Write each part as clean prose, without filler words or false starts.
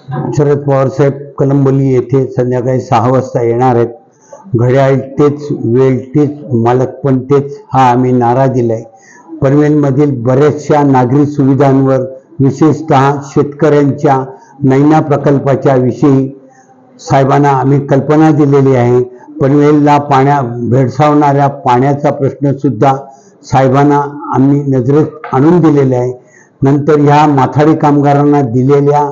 शरद पवार साहेब कलंबली येथे संध्याकाळी 6 वाजता येणार आहेत. घड्याळ तेच, वेळ तेच, मालक पण तेच, हा आम्ही नारा दिलाय. पनवेलमधील बऱ्याचशा नागरी सुविधांवर, विशेषतः शेतकऱ्यांच्या नैना प्रकल्पाच्या विषयी साहेबांना आम्ही कल्पना दिलेली आहे. पनवेलला भेडसावणाऱ्या पाण्याचा प्रश्न सुद्धा साहेबांना आम्ही नजरेत आणून दिलेला आहे. नंतर ह्या माथाडी कामगारांना दिलेल्या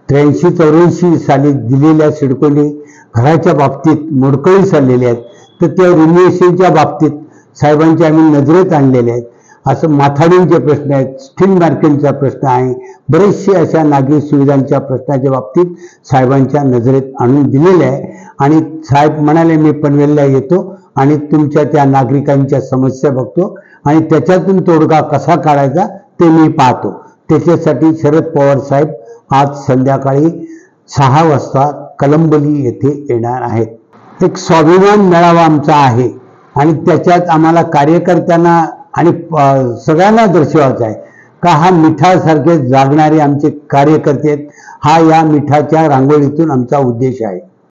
83-84 साली दिलेल्या सिडकोनी घराच्या बाबतीत मोडकळी चाललेल्या आहेत, तर त्या रिन्युएशनच्या बाबतीत साहेबांचे आम्ही नजरेत आणलेले आहेत. असं माथाडींचे प्रश्न आहेत, स्टील मार्केटचा प्रश्न आहे, बरेचसे अशा नागरी सुविधांच्या प्रश्नाच्या बाबतीत साहेबांच्या नजरेत आणून दिलेले आहे. आणि साहेब म्हणाले मी पनवेलला येतो आणि तुमच्या त्या नागरिकांच्या समस्या बघतो आणि त्याच्यातून तोडगा कसा काढायचा ते मी पाहतो. त्याच्यासाठी शरद पवार साहेब आज संध्याकाळी 6 वाजता कलंबली येथे येणार आहेत. एक स्वाभिमान मेळावा आमचा आहे आणि त्याच्यात आम्हाला कार्यकर्त्यांना आणि सगळ्यांना दर्शवायचा आहे का हा मिठासारखे जागणारे आमचे कार्यकर्ते आहेत. हा या मिठाच्या रांगोळीतून आमचा उद्देश आहे.